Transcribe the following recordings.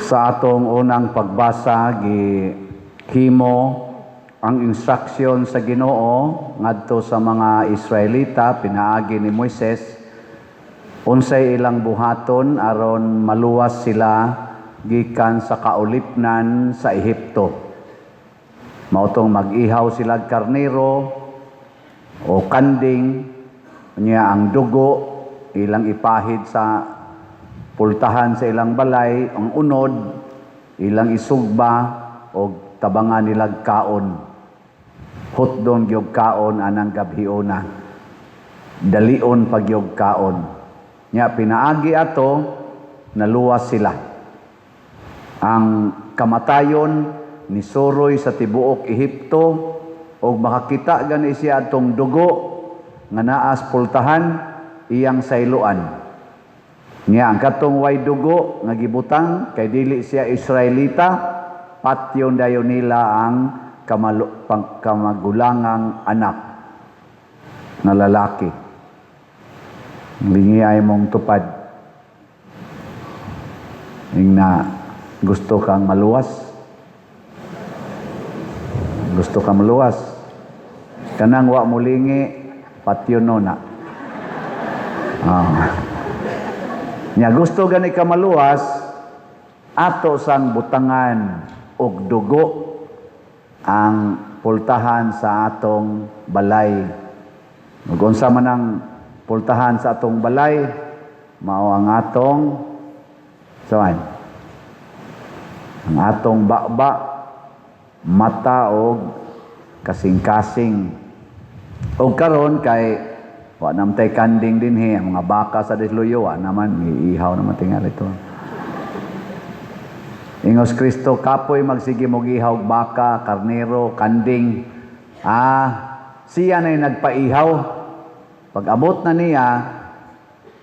Sa atong unang pagbasa, gihimo ang instruction sa Ginoo ngadto sa mga Israelita, pinaagi ni Moises, unsay ilang buhaton aron maluwas sila gikan sa kaulipnan sa Ehipto. Mautong mag-ihaw sila karnero o kanding, niya ang dugo ilang ipahid sa pultahan sa ilang balay, ang unod ilang isugba o tabangan nilag kaon. Hutdon gyud kaon anang gabhiona. Dalion pagyog kaon. Nya pinaagi ato naluwas sila. Ang kamatayon ni suroy sa tibuok Ehipto og makakita gani siya atong dugo nga naas pultahan iyang sayloan. Nya ang katong way dugo nga gibutang kay dili siya Israelita, patyon dayon nila ang kamagulangang anak na lalaki. Lingi ay mong tupad. Na gusto kang maluwas. Gusto kang maluwas. Kanang wa mulingi patyon no na. Nya gusto gani ka maluwas, ato sang butangan og dugo ang pultahan sa atong balay. Ug unsa man ang pultahan sa atong balay, mao ang atong saan? Ang atong bakba, mata og kasing-kasing. Og karon kay wa namtay kanding din ang mga baka sa disluyo, naman iihaw naman tingali ito. Ingos Kristo, kapoy magsige mog ihaw baka, karnero, kanding. Siya na nagpaihaw. Pag abot na niya,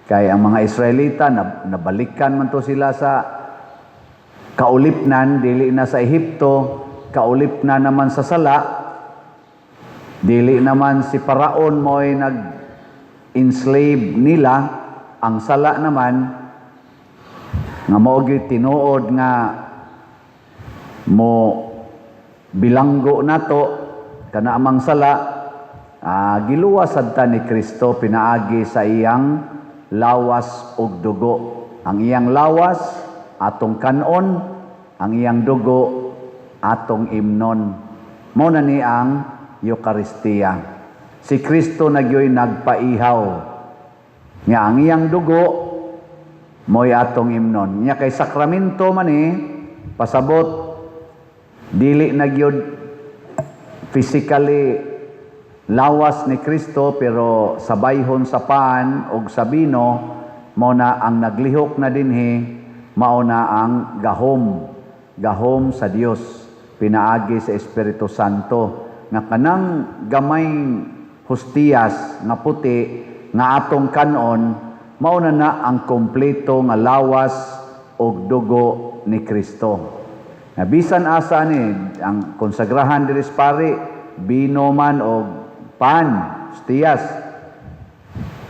kay ang mga Israelita, nabalikan man to sila sa kaulipnan, dili na sa Ehipto, kaulipnan naman sa sala, dili naman si Paraon mo'y enslave nila, ang sala naman nga mao gyud tinuod nga mo bilanggo nato kana amang sala, giluwas sadta ni Kristo pinaagi sa iyang lawas ug dugo. Ang iyang lawas atong kanon, ang iyang dugo atong imnon. Mao na ni ang Eucharistia. Si Kristo nagyoy nagpaihaw. Nga ang iyang dugo mo'y atong imnon. Nya kay sakramento man pasabot dili nagyod physically lawas ni Kristo pero sabayhon sa paan og sa bino, mao na ang naglihok na dinhi, mao na ang gahom sa Dios pinaagi sa Espiritu Santo nga kanang gamay hostiyas nga puti nga atong kanon, mao na ang kompleto nga lawas og dugo ni Kristo. Bisan asa ni ang konsagrahan diri sa pari, bino man og pan, hostiyas.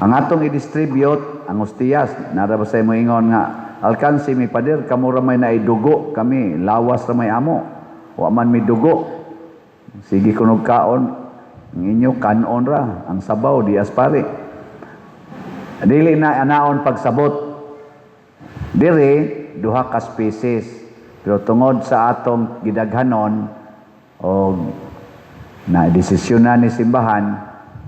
Ang atong i-distribute ang hostiyas, naraba sa imo ingon nga alkansi mi pader kamo ra may naidugo, kami lawas ra may amo. Wa man mi dugo. Sige kunog kaon ang inyo kanon ra, ang sabaw di aspari. Dili na anaon pagsabot. Dire duha ka species. Pero tungod sa atong gidaghanon o na desisyon na ni simbahan,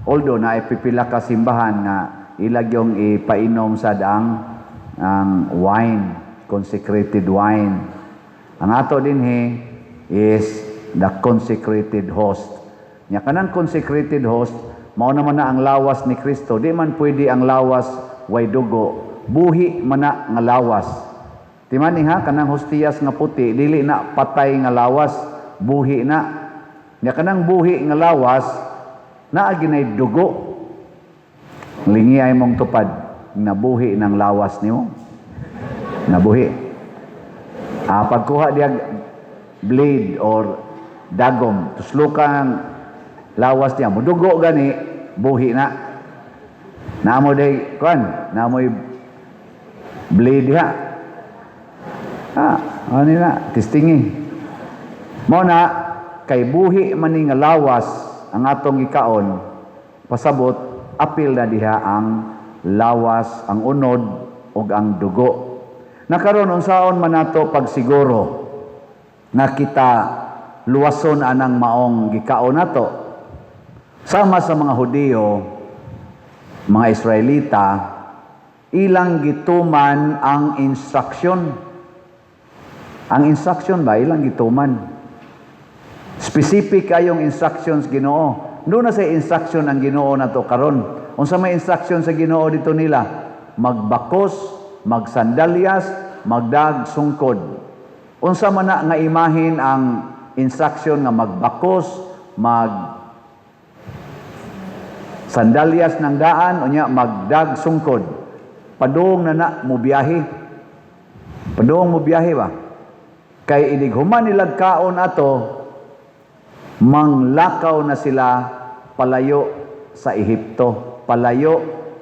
although na ipipila ka simbahan nga ilag yung ipainom sa ang wine, consecrated wine. Ang ato dinhi is the consecrated host. Nya kanang consecrated host, mao naman na ang lawas ni Kristo. Di man pwede ang lawas way dugo, buhi man na nga lawas. Timani kanang hostiyas nga puti, dili na patay nga lawas, buhi na. Nya kanang buhi nga lawas, naa ginay dugo. Lingi ay mong tupad, nabuhi ng lawas nimo. Nabuhi. Pagkuha diya blade or dagom, tuslukan lawas niya, mudugo gani, buhi na. Namo day, namoy blade diha. Ano na, testingi. Mo na, kay buhi man ni nga lawas ang atong gikaon, pasabot, apil na diha ang lawas, ang unod, ug ang dugo. Nakaroon, unsaon man nato pagsiguro na kita luwason anang maong gikaon nato. Sama sa mga Hudiyo, mga Israelita, ilang gituman ang instruction. Ang instruction ba? Ilang gituman. Specific kayong instructions Ginoo. Doon na sa instruction ang Ginoo na to karon. Unsa may instruction sa Ginoo dito nila? Magbakos, magsandalyas, magdag sungkod. Unsa man na nga imahin ang instruction nga magbakos, sandalyas ng daan, unya magdag sungkod. Padung na mo biyahe. Padung mo biyahe ba? Kay inighuman nilag kaon ato, manglakaw na sila palayo sa Ehipto, palayo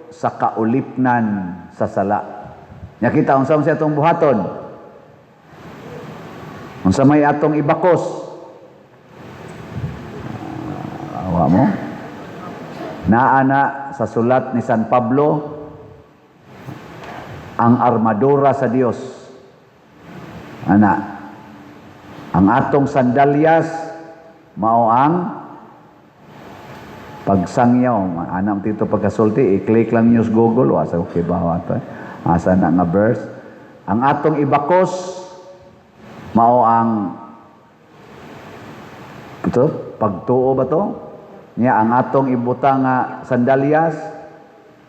sa kaulipnan sa sala. Nakita unsa man siya atong buhaton? Unsa may atong ibakos? Awa mo? Naana sa sulat ni San Pablo, ang armadura sa Dios. Ana, ang atong sandalyas mao ang pagsangyaw. Anam tito pagkasulti, i-click lang news Google, asa okay ba ato? Asa na nga verse. Ang atong ibakos mao ang ito, pagtuo ba to? Niya ang atong ibutang nga sandalyas,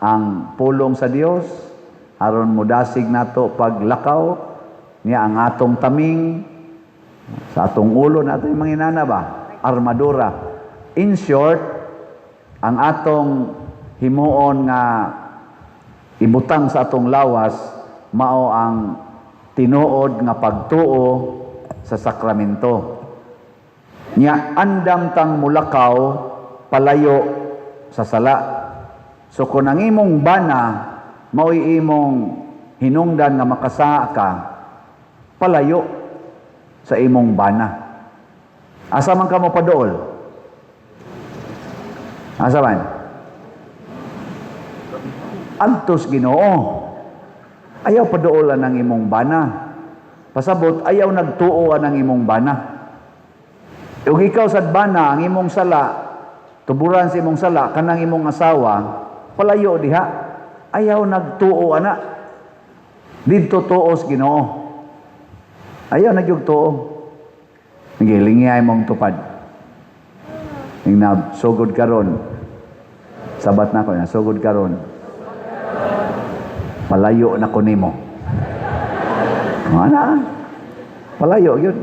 ang pulong sa Dios, aron mudasig nato paglakaw, niya ang atong taming sa atong ulo nato yung mga inana ba? Armadura. In short, ang atong himuon nga ibutang sa atong lawas mao ang tinuod nga pagtuo sa sakramento. Nya andam tang mulakaw palayo sa sala. So kung ang imong bana mao'y imong hinungdan nga makasa ka, palayo sa imong bana. Asa man ka mo padool? Asa man? Antos Ginoo. Ayaw padoolan ng imong bana. Pasabot, ayaw nagtuoan ng imong bana. Ug ikaw sad bana, ang imong sala, tuburan sa imong sala, kanang imong asawa, palayo diha. Ayaw nagtuo ana. Didto tuos Ginoo. Ayaw nagyugtuo. Nagilingi mong tupad. Ning na sugod karon. Sabat na ko na sugod karon. Palayo na ko nimo. Ana? Palayo yun.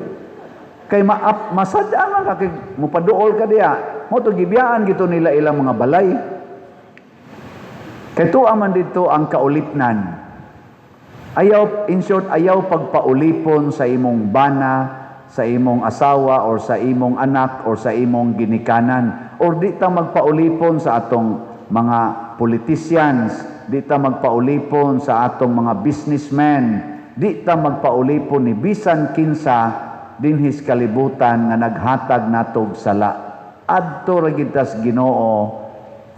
Kay masada man ka kay mupaduol ka diha. Mo to gibiyaan gito nila ilang mga balay. Kay tuwa man dito ang kaulipnan. Ayaw, in short, ayaw pagpaulipon sa imong bana, sa imong asawa, or sa imong anak, or sa imong ginikanan. Or di ta magpaulipon sa atong mga politicians, di ta magpaulipon sa atong mga businessmen, di ta magpaulipon ni bisan kinsa dinhis kalibutan nga naghatag natog sala. Adto ra gid tas Ginoo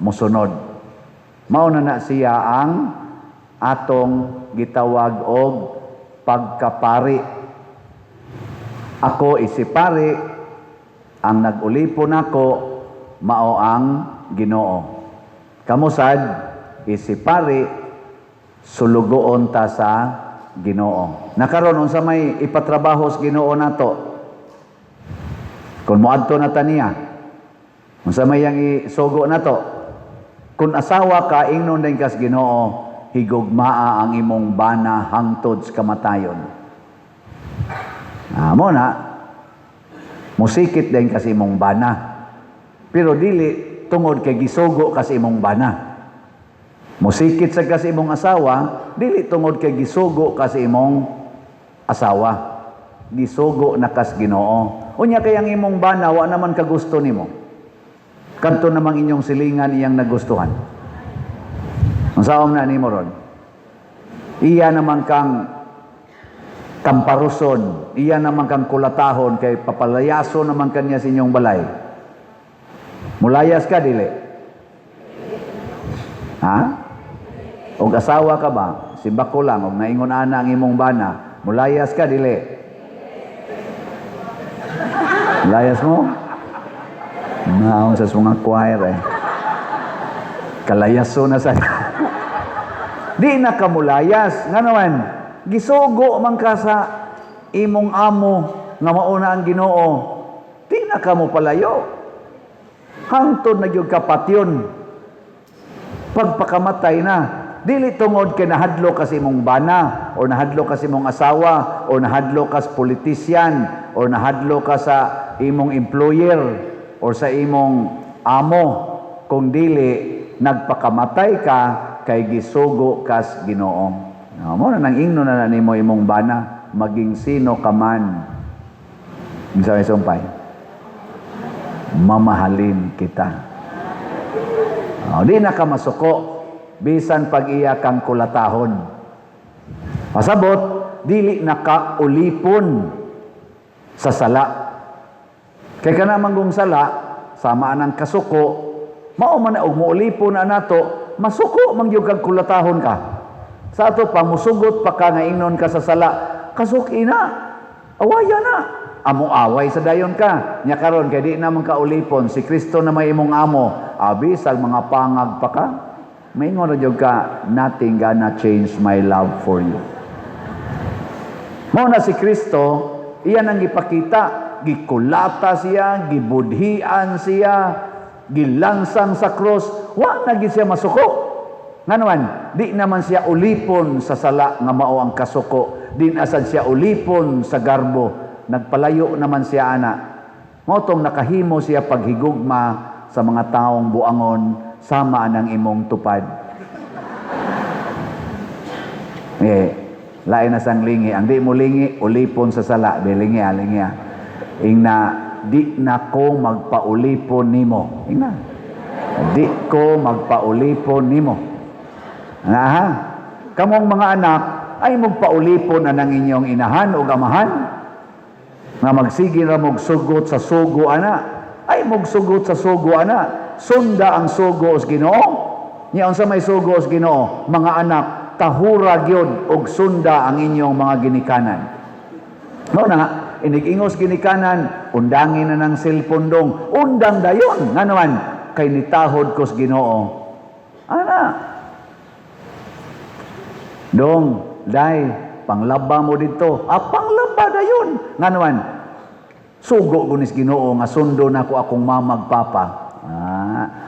mosunod. Mao na siya ang atong gitawag og pagkapari. Ako isipari, ang nag-ulipon ako mao ang Ginoo. Kamusad isipari, sulugoon ta sa Ginoo. Nakaron unsa may ipatrabaho sa Ginoo nato? Kung moadto na taniya, unsa may yang isugo nato? Kung asawa ka, ingnon din kas Ginoo, higugmaa ang imong bana hangtod sa kamatayon. Amo na, musikit din kasi imong bana. Pero dili tungod kay gisugo kasi imong bana. Musikit sa kasi imong asawa, dili tungod kay gisugo kasi imong asawa. Gisugo na kas Ginoo. Unya kay ang imong bana wa naman kagusto nimo. Kadto namang inyong silingan iyang nagustuhan. Ang saom na nimo ron. Iya naman kang kamparuson, iya naman kang kulatahon, kay papalayaso naman kanya sa inyong balay. Mulayas ka, dili? Ha? O asawa ka ba? Simba ko lang, o naingon ana ang imong bana, mulayas ka, dili? Mulayas mo? Naon sa mga choir eh. Kalayaso na sa... Di na ka mulayas. Nga naman, gisugo man ka sa imong amo nga mauna ang Ginoo. Di na ka mo palayo. Hangtod na gyud kapatyon. Pagpakamatay na, dili tungod kay nahadlo ka sa imong bana o nahadlo ka sa imong asawa o nahadlo ka sa politisyan o nahadlo ka sa imong employer o sa imong amo, kung dili nagpakamatay ka kay gisugo kas Ginoo. Mo na nang ingno na nimo imong bana, maging sino ka man. Unsa may sumpay? Mamahalin kita. Di na ka masuko bisan pag iya kang kulatahon. Pasabot, dili na ka ulipon sa sala. Kay kana manggong sala, sama anang kasuko, mao man og muulipon na nato, masuko mangyud kag kulatahon ka. Sa ato pa musugot pa ka nga ingnon ka sa sala, kasuki na. Awaya na. Amo away sa dayon ka. Nya karon kay di na man ka ulipon, si Kristo na may imong amo, abi sa mga pangag pa ka. Maingon ra jud ka, nothing gonna change my love for you. Mao na si Kristo, iyan ang ipakita, gikulata siya, gibudhian siya, gilansang sa cross, wa na gid siya masuko. Nga naman, di naman siya ulipon sa sala nga mao ang kasuko, din asad siya ulipon sa garbo, nagpalayo naman siya ana. Mao tong nakahimo siya paghigugma sa mga taong buangon, sama ng imong tupad. Lain na sang lingi. Ang di mo lingi, ulipon sa sala. Lingi. Ingna, di na ko magpaulipon nimo. Ingna, di ko magpaulipon nimo. Ha? Kamong mga anak, ay magpaulipon na ng inyong inahan o amahan, nga magsige ra mog sugot sa sugo ana. Ay magsugot sa sugo ana. Sunda ang sugo sa Ginoo. Nya unsa may sugo sa Ginoo? Mga anak, tahura gyud og sunda ang inyong mga ginikanan. No na, inig-ingos ginikanan, undangin na ng cellphone dong. Undang dayon. Nga naman, kay nitahod ko sa Ginoo. Ana. Dong, day, panglaba mo dito. Panglaba dayon. Nga naman, sugo gunis Ginoo nga sundo na ko akong mamag papa.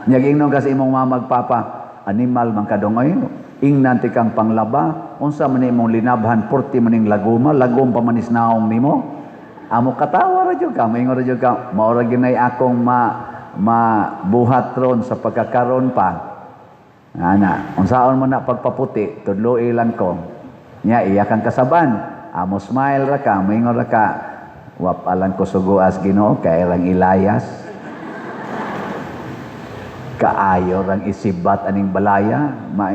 Nyag-ingnon kasi imong mamag papa, animal man kadong ay ingnan ti kang panglaba, unsa man imong linabhan 40 maning lagom pa manis naong nimo. Amo katawa ra jud ka, maingon ra jud ka, mao ra ginay akong mabuhat ron sa pagkakaron pa. Ana, unsaon mo na pagpaputi, tudloi lang ko. Nya iya kang kasaban, amo smile ra ka, maingon ra ka, wap alang ko suguas Ginoo kay lang ilayas. Kaayo rang isibat aning balaya,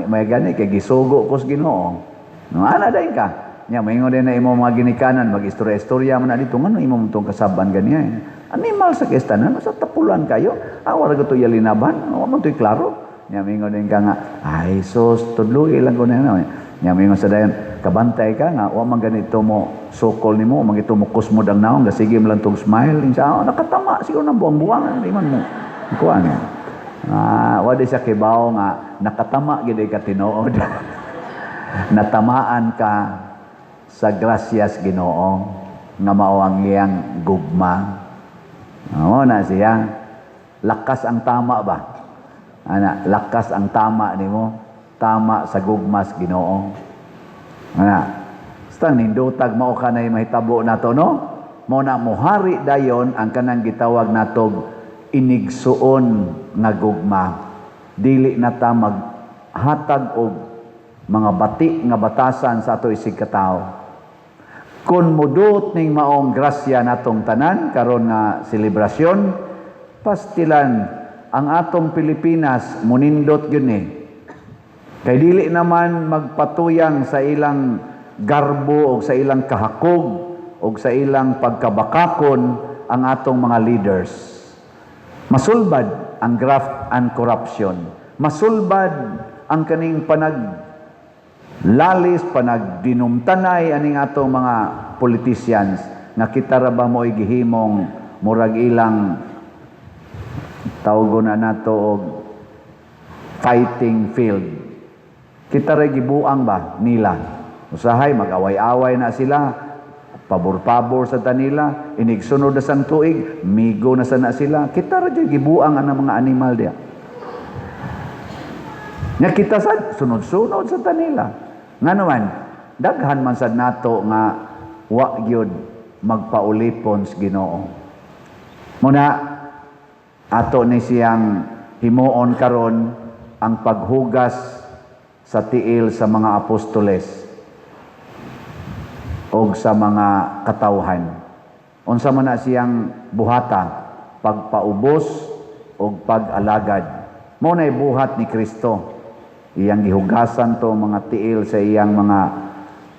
may gani kay gisugo ko sa Ginoo. No ana dayon ka. Nya maingon din na imo mga ginikanan, mag-istorya-istorya man na dito ngano imo mong kasaban ganiya. Animal sa kestanan, sa tapulan kayo. Wala ko to yalinaban, wa man toy klaro. Nya maingon din ka nga, ay sus tudloy lang ko na. Nya maingon sa dayon, kabantay ka nga wa man ganito mo sukol nimo, magito mo kusmod ang naong, sige mo lang tong smile, insya nakatama siguro nang buwang-buwangan di man mo. Kuan. Wala siya kibaw nga nakatama gid ka tinuod. Natamaan ka sa grasyas Ginoo nga mao ang iyang gugma. Na siya lakas ang tama ba? Ana, lakas ang tama nimo, tama sa gugmas Ginoo. Ana, sta nindutag mao kanay mahitabo nato no? Mao na mohari dayon ang kanang gitawag natog inigsuon nga gugma. Dili na ta maghatag og mga bati nga batasan sa ato isig katawo. Kung mudot ning maong grasya natong tanan karon nga selebrasyon, pastilan ang atong Pilipinas munindot gyud ni. Kay dili naman magpatuyang sa ilang garbo o sa ilang kahakog o sa ilang pagkabakakon ang atong mga leaders. Masulbad ang graft and corruption. Masulbad ang kaning panaglalis, panagdinumtanay aning atong mga politicians nga kita ra ba mo gihimong murag ilang tawgon na nato og fighting field. Kita ra gibuang ba nila? Usahay mag-away-away na sila, pabor-pabor sa tanila, inigsunod na sang tuig, migo na sana sila. Kita ra gibuang ang mga animal diya. Nya kita sad sunod-sunod sa tanila. Nga naman, daghan man sad nato nga wa gyud magpaulipon sa Ginoo. Muna ato ni siyang himuon karon ang paghugas sa tiil sa mga apostoles o sa mga katawhan. Unsa man na siyang buhata, pagpaubos o pag-alagad. Mao nay buhat ni Kristo. Iyang gihugasan to mga tiil sa iyang mga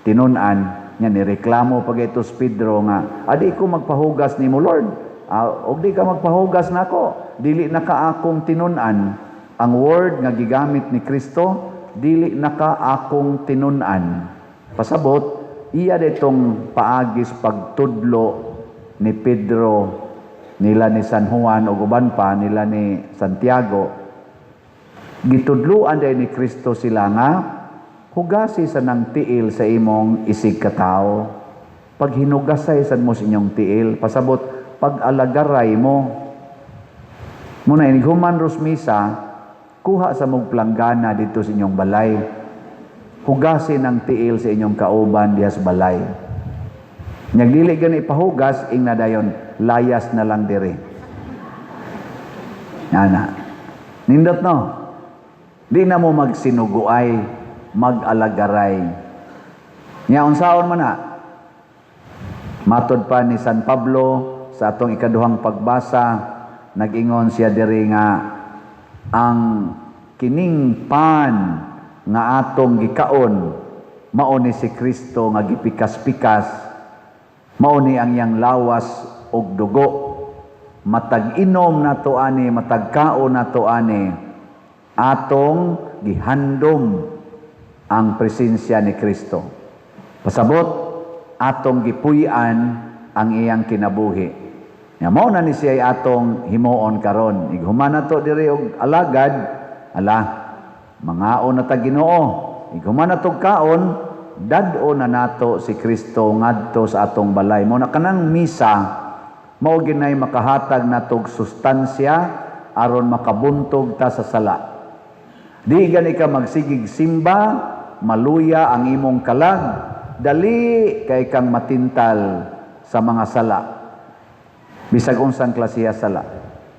tinun-an, nya nireklamo pag ito si Pedro nga, adi ko magpahugas nimo Lord. Og di ka magpahugas nako, dili na ka akong tinun-an. Ang word nga gigamit ni Kristo, dili na ka akong tinun-an. Pasabot, iya ditong paagis pagtudlo ni Pedro, nila ni San Juan o uban pa nila ni Santiago. Gitudluan day ni Kristo sila nga hugasi sa nang tiil sa imong isig katao. Pag hinugasay sa mo sa inyong tiil, pasabot pag-alagaray mo. Muna human rosmisa, kuha sa mong planggana dito sa inyong balay. Hugasin ang tiil sa inyong kauban diya sa balay. Nyagdili gani pahugas, ing na dayon, layas na lang diri. Yana. Nindot no? Di na mo magsinuguay, mag-alagaray. Nya unsaon man na? Matod pa ni San Pablo sa atong ikaduhang pagbasa, nag-ingon siya diri nga ang kining pan nga atong gikaon mao ni si Kristo nga gipikas-pikas, mao ni ang iyang lawas og dugo. Matag inom nato ani, matag kaon nato ani, atong gihandom ang presensya ni Kristo. Pasabot atong gipuy-an ang iyang kinabuhi. Nya mao na ni siya atong himuon karon. Ighuman nato diri og alagad, ala mangaon na ta Ginoo. Ighuman nato kaon, dad-o na nato si Kristo ngadto sa atong balay. Mao na kanang misa, mao ginay makahatag natog sustansya aron makabuntog ta sa sala. Di gani ka magsigig simba, maluya ang imong kalag, dali kay kang matintal sa mga sala. Bisag unsang klasiya sala.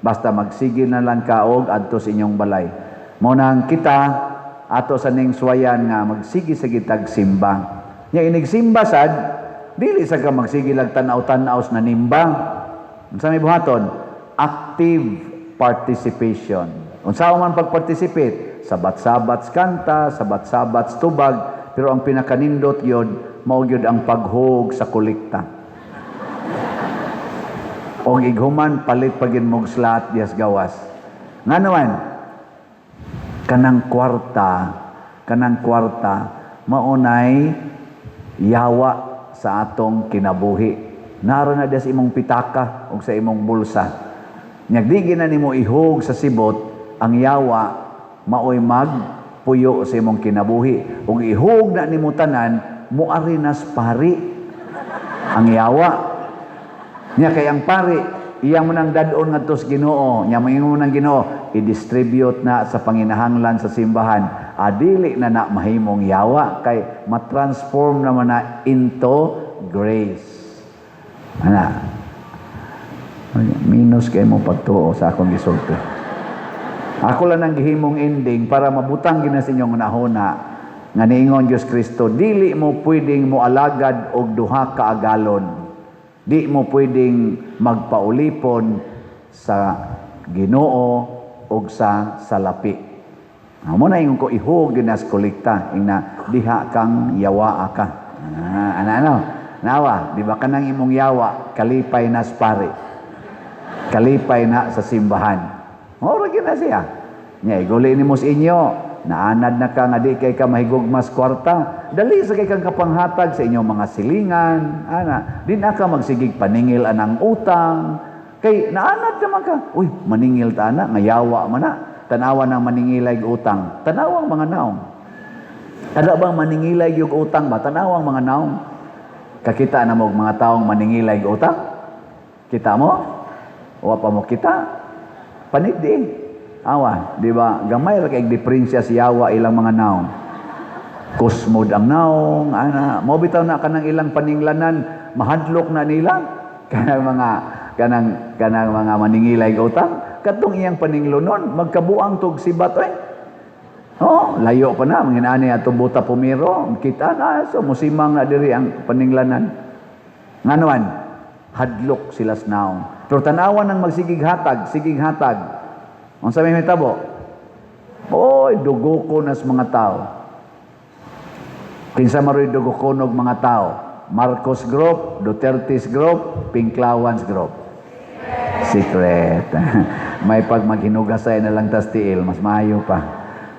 Basta magsigil na lang ka og adto sa inyong balay. Mao nang kita ato sa ning suwayan nga magsigi sa gitag simba. Nya inig simba sad, dili sa ka magsigil ag tan-aw-tan-aw na nimba. Unsa may buhaton? Active participation. Unsa man pag-participate? Sabat-sabat kanta, sabat-sabat tubag, pero ang pinakanindot yun, mao gyud ang paghug sa kolekta. O ighuman palit pagin mong slat dias gawas. Nga naman, kanang kwarta, maunay yawa sa atong kinabuhi. Naroon na dias imong pitaka o sa imong bulsa. Nyagdi na nimo ihug sa sibot, ang yawa maoy magpuyo sa imong kinabuhi. Ug ihug na nimo tanan, muari nas pari ang yawa. Nya kay ang pari, iya mo nang dadon ngadto sa Ginoo. Nya moingon nang Ginoo, i-distribute na sa panginahanglan sa simbahan. Adili na mahimong yawa kay matransform naman na into grace. Ana. Minus kay mo pagtuo sa akong gisulti. Ako lang ang gihimong ending para mabutang gina sa inyong nahuna nga niingon Diyos Kristo, dili mo pwedeng mo alagad og duha ka agalon. Di mo pwedeng magpaulipon sa Ginoo og sa salapi. Amo na ingon ko ihug ginas kolekta ing na diha kang yawa ka. Ano? Nawa, di ba kanang imong yawa, kalipay na sa pari. Kalipay na sa simbahan. Moro na siya. Nya, iguli ni mo sa inyo, naanad na ka nga di kay ka mahigugmas kwarta, dali sa kay kang kapanghatag sa inyong mga silingan, di na ka magsigig paningil anang utang, kay naanad naman ka, uy, maningil ta na, ngayawa man na, tanawa ng maningilay utang, tanawang mga naong. Kada bang maningilay yung utang ba, tanawang mga naong. Kakita na mo mga taong maningilay utang? Kita mo? O pa mo kita? Panit di. Awa, di ba? Gamay ra kay diferensya si yawa ilang mga naong. Kusmod ang naong, mo bitaw na kanang ilang paninglanan, mahadlok na nila kanang mga maningilay utang. Katong iyang paninglonon, magkabuang tog sibat layo pa na manginani ato buta pumiro, kita na so musimang na diri ang paninglanan. Nganuan, hadlok sila sa naong. Pero tanawan ng magsigig hatag. Unsa may mitabo? Oy, dugo ko nas mga tao. Kinsa maroy dugo ko nog mga tao? Marcos Group, Duterte's Group, Pinklawans Group. Secret. May pag maghinugasay na lang tas tiil, mas maayo pa.